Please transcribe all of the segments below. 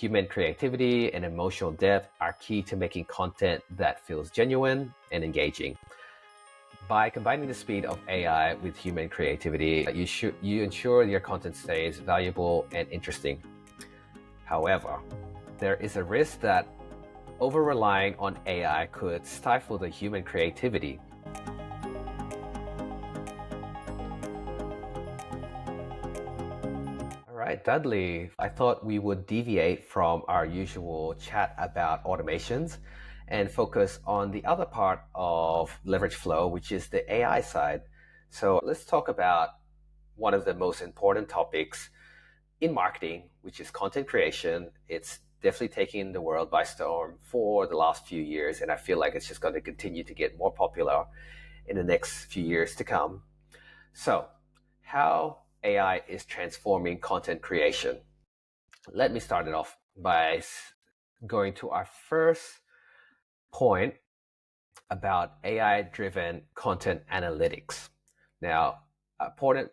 Human creativity and emotional depth are key to making content that feels genuine and engaging. By combining the speed of AI with human creativity, you ensure your content stays valuable and interesting. However, there is a risk that over-relying on AI could stifle the human creativity. All right, Dudley, I thought we would deviate from our usual chat about automations and focus on the other part of Leverage Flow, which is the AI side. So let's talk about one of the most important topics in marketing, which is content creation. It's definitely taking the world by storm for the last few years, and I feel like it's just going to continue to get more popular in the next few years to come. So, how AI is transforming content creation. Let me start it off by going to our first point about AI-driven content analytics. Now, an important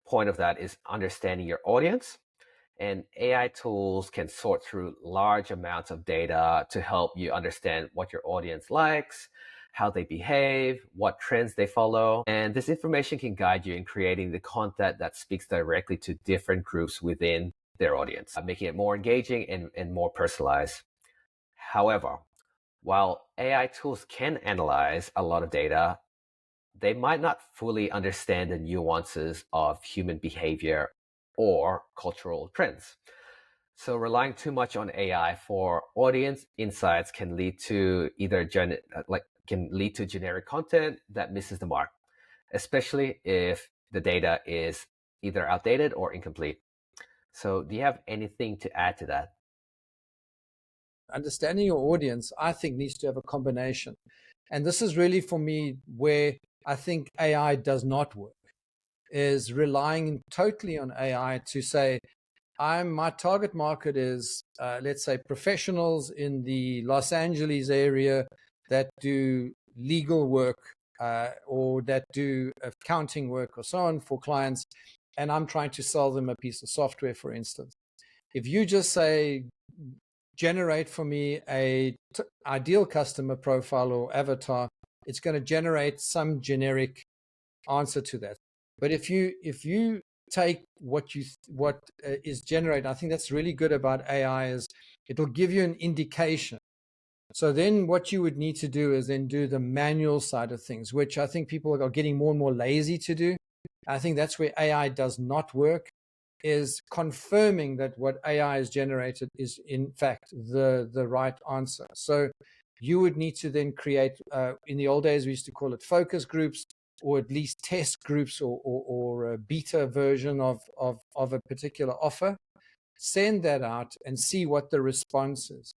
point of that is understanding your audience, and AI tools can sort through large amounts of data to help you understand what your audience likes, how they behave, what trends they follow. And this information can guide you in creating the content that speaks directly to different groups within their audience, making it more engaging and more personalized. However, while AI tools can analyze a lot of data, they might not fully understand the nuances of human behavior or cultural trends. So relying too much on AI for audience insights can lead to generic content that misses the mark, especially if the data is either outdated or incomplete. So do you have anything to add to that? Understanding your audience, I think, needs to have a combination. And this is really, for me, where I think AI does not work, is relying totally on AI to say, my target market is, let's say, professionals in the Los Angeles area that do legal work or that do accounting work or so on for clients, and I'm trying to sell them a piece of software, for instance. If you just say, generate for me ideal customer profile or avatar, it's going to generate some generic answer to that. But if you take what is generated, I think that's really good about AI, is it will give you an indication. So then what you would need to do is then do the manual side of things, which I think people are getting more and more lazy to do. I think that's where AI does not work, is confirming that what AI has generated is in fact the right answer. So you would need to then create, in the old days we used to call it focus groups, or at least test groups, or a beta version of a particular offer. Send that out and see what the response is.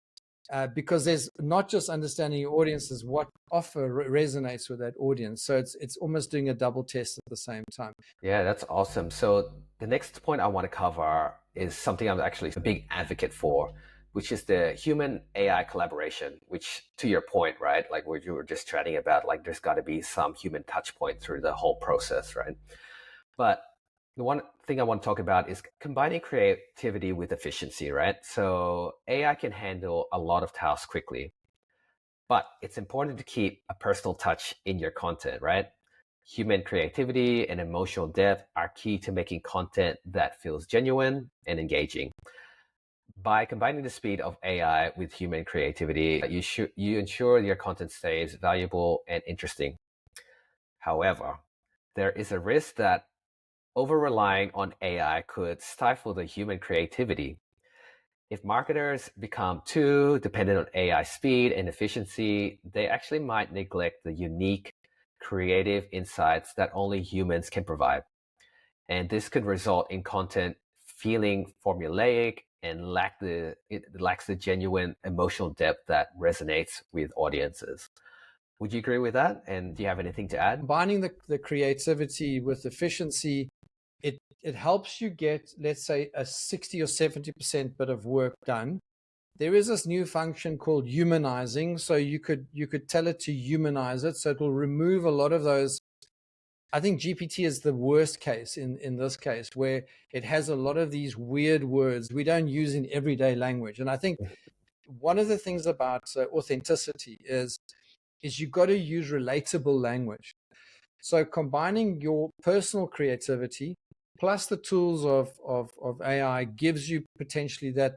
Because there's not just understanding your audiences, what offer resonates with that audience. So it's almost doing a double test at the same time. Yeah, that's awesome. So the next point I want to cover is something I'm actually a big advocate for, which is the human AI collaboration, which, to your point, right? Like what you were just chatting about, like there's got to be some human touch point through the whole process, right? But the one thing I want to talk about is combining creativity with efficiency, right? So AI can handle a lot of tasks quickly, but it's important to keep a personal touch in your content, right? Human creativity and emotional depth are key to making content that feels genuine and engaging. By combining the speed of AI with human creativity, you ensure your content stays valuable and interesting. However, there is a risk that over-relying on AI could stifle the human creativity. If marketers become too dependent on AI speed and efficiency, they actually might neglect the unique creative insights that only humans can provide. And this could result in content feeling formulaic and it lacks the genuine emotional depth that resonates with audiences. Would you agree with that? And do you have anything to add? Combining the creativity with efficiency, it helps you get, let's say, a 60 or 70% bit of work done. There is this new function called humanizing. So you could tell it to humanize it. So it will remove a lot of those I think GPT is the worst case in this case, where it has a lot of these weird words we don't use in everyday language. And I think one of the things about authenticity is you've got to use relatable language. So combining your personal creativity plus the tools of AI gives you potentially that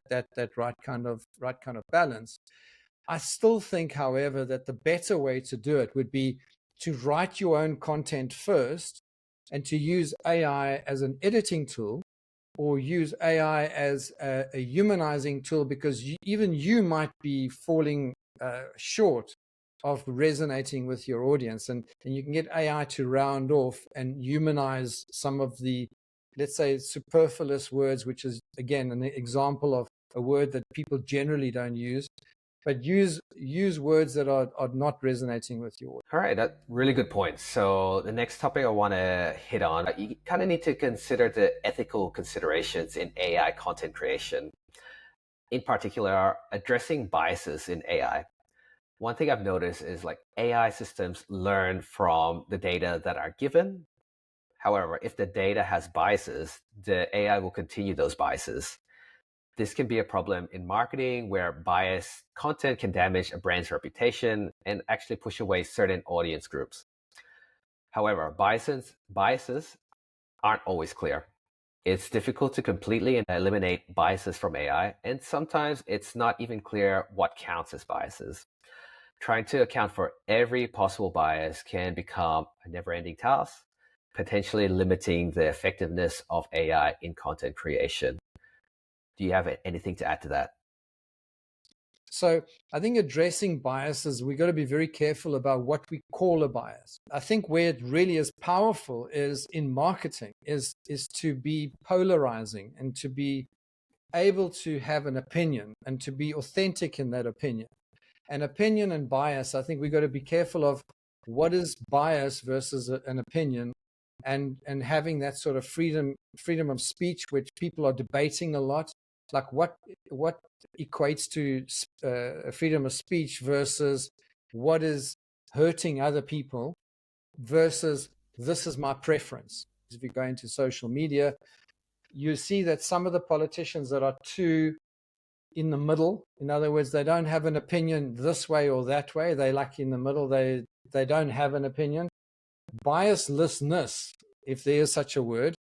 right kind of balance. I still think, however, that the better way to do it would be to write your own content first and to use AI as an editing tool, or use AI as a humanizing tool, because even you might be falling short of resonating with your audience, and you can get AI to round off and humanize some of the, let's say, superfluous words, which is again an example of a word that people generally don't use, but use words that are not resonating with you. All right, that's really good point. So the next topic I want to hit on, you kind of need to consider the ethical considerations in AI content creation. In particular, addressing biases in AI. One thing I've noticed is like AI systems learn from the data that are given. However, if the data has biases, the AI will continue those biases. This can be a problem in marketing, where biased content can damage a brand's reputation and actually push away certain audience groups. However, biases aren't always clear. It's difficult to completely eliminate biases from AI, and sometimes it's not even clear what counts as biases. Trying to account for every possible bias can become a never-ending task, potentially limiting the effectiveness of AI in content creation. Do you have anything to add to that? So I think addressing biases, we got to be very careful about what we call a bias. I think where it really is powerful is in marketing, is to be polarizing and to be able to have an opinion and to be authentic in that opinion. An opinion and bias, I think we got to be careful of what is bias versus an opinion, and having that sort of freedom of speech, which people are debating a lot. Like what equates to freedom of speech versus what is hurting other people versus this is my preference. If you go into social media, you see that some of the politicians that are too in the middle, in other words, they don't have an opinion this way or that way, they like in the middle, they don't have an opinion. Biaslessness, if there is such a word,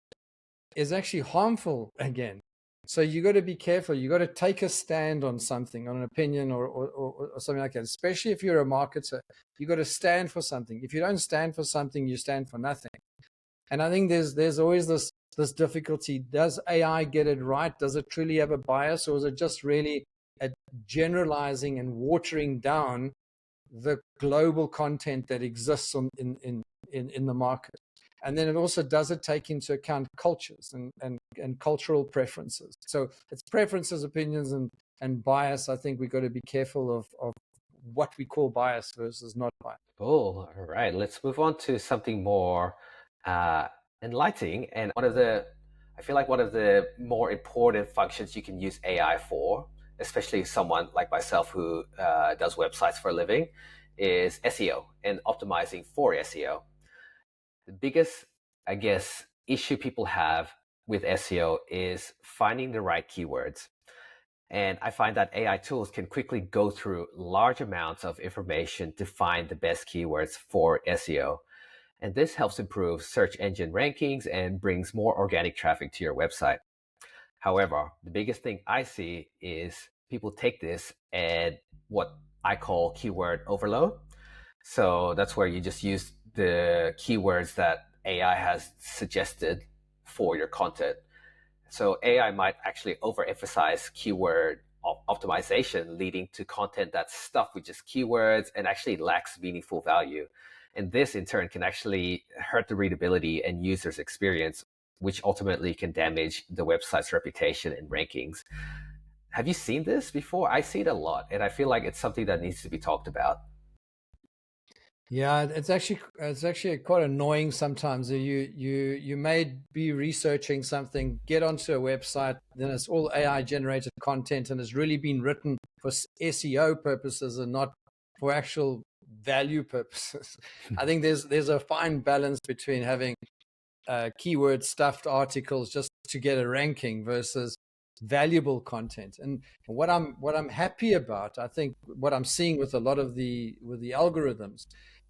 is actually harmful again. So you got to be careful. You got to take a stand on something, on an opinion or something like that. Especially if you're a marketer, you got to stand for something. If you don't stand for something, you stand for nothing. And I think there's always this difficulty. Does AI get it right? Does it truly have a bias, or is it just really generalizing and watering down the global content that exists in the market? And then it also does it take into account cultures and cultural preferences. So it's preferences, opinions, and bias. I think we've got to be careful of what we call bias versus not bias. Cool. All right. Let's move on to something more enlightening. And I feel like one of the more important functions you can use AI for, especially someone like myself who does websites for a living, is SEO and optimizing for SEO. The biggest, I guess, issue people have with SEO is finding the right keywords. And I find that AI tools can quickly go through large amounts of information to find the best keywords for SEO. And this helps improve search engine rankings and brings more organic traffic to your website. However, the biggest thing I see is people take this and what I call keyword overload. So that's where you just use the keywords that AI has suggested for your content. So AI might actually overemphasize keyword optimization, leading to content that's stuffed with just keywords and actually lacks meaningful value. And this in turn can actually hurt the readability and user's experience, which ultimately can damage the website's reputation and rankings. Have you seen this before? I see it a lot, and I feel like it's something that needs to be talked about. Yeah, it's actually quite annoying sometimes. You may be researching something, get onto a website, then it's all AI generated content, and it's really been written for SEO purposes and not for actual value purposes. I think there's a fine balance between having keyword stuffed articles just to get a ranking versus valuable content. And what I'm happy about, I think what I'm seeing with a lot of the algorithms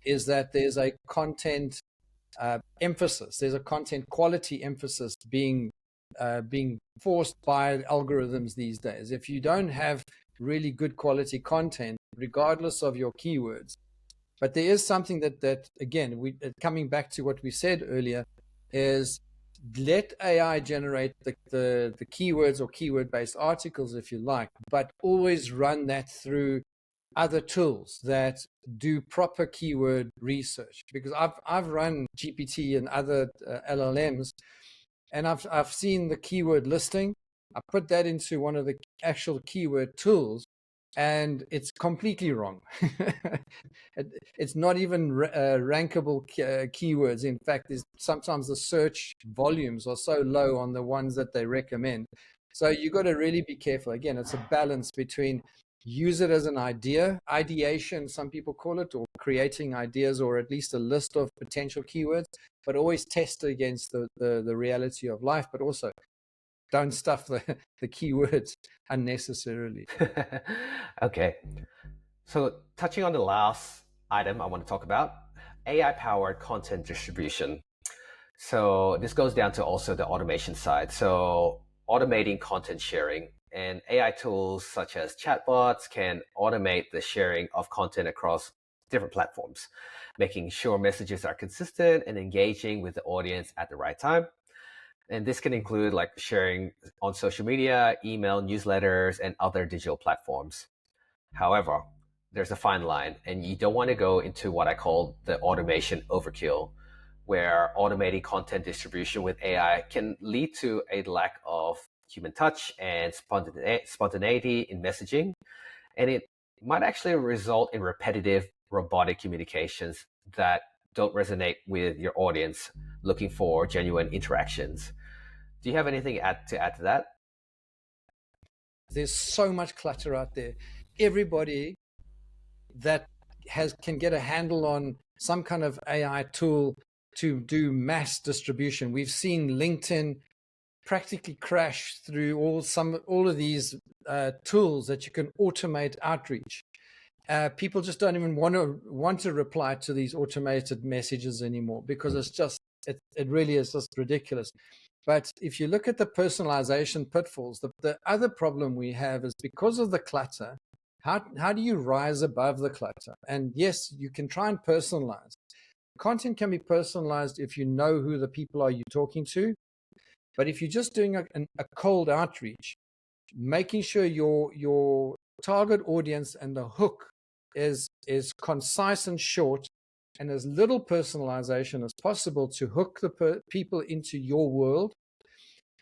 is that there's a content emphasis. There's a content quality emphasis being forced by algorithms these days. If you don't have really good quality content, regardless of your keywords, but there is something that again, coming back to what we said earlier, is let AI generate the keywords or keyword-based articles if you like, but always run that through other tools that do proper keyword research. Because I've run GPT and other LLMs, and I've seen the keyword listing. I put that into one of the actual keyword tools, and it's completely wrong. It's not even rankable keywords. In fact, sometimes the search volumes are so low on the ones that they recommend. So you got to really be careful. Again, it's a balance between use it as an ideation, some people call it, or creating ideas, or at least a list of potential keywords, but always test against the reality of life, but also don't stuff the keywords unnecessarily. Okay. So touching on the last item I want to talk about, AI-powered content distribution. So this goes down to also the automation side. So automating content sharing, and AI tools such as chatbots can automate the sharing of content across different platforms, making sure messages are consistent and engaging with the audience at the right time. And this can include like sharing on social media, email, newsletters, and other digital platforms. However, there's a fine line, and you don't want to go into what I call the automation overkill, where automating content distribution with AI can lead to a lack of human touch and spontaneity in messaging. And it might actually result in repetitive robotic communications that don't resonate with your audience looking for genuine interactions. Do you have anything to add to that? There's so much clutter out there. Everybody that can get a handle on some kind of AI tool to do mass distribution. We've seen LinkedIn practically crash through all of these tools that you can automate outreach. People just don't even want to reply to these automated messages anymore, because it really is just ridiculous. But if you look at the personalization pitfalls, the other problem we have is because of the clutter, how do you rise above the clutter? And yes, you can try and personalize. Content can be personalized if you know who the people are you're talking to. But if you're just doing a cold outreach, making sure your target audience and the hook is concise and short, and as little personalization as possible to hook the people into your world.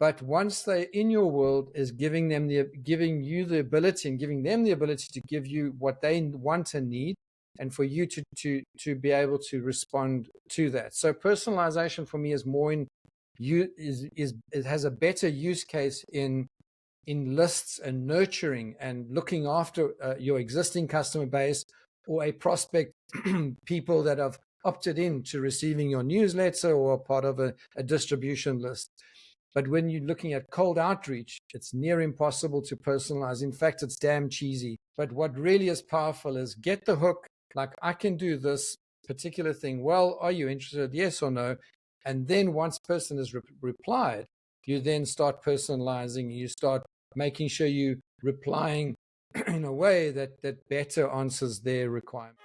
But once they're in your world, is giving you the ability and giving them the ability to give you what they want and need, and for you to be able to respond to that. So personalization for me is more it has a better use case in lists and nurturing and looking after your existing customer base, or a prospect, people that have opted in to receiving your newsletter or are part of a distribution list. But when you're looking at cold outreach, it's near impossible to personalize. In fact, it's damn cheesy. But what really is powerful is get the hook, like, I can do this particular thing. Well, are you interested? Yes or no? And then once person has replied, you then start personalizing. You start making sure you replying in a way that better answers their requirement.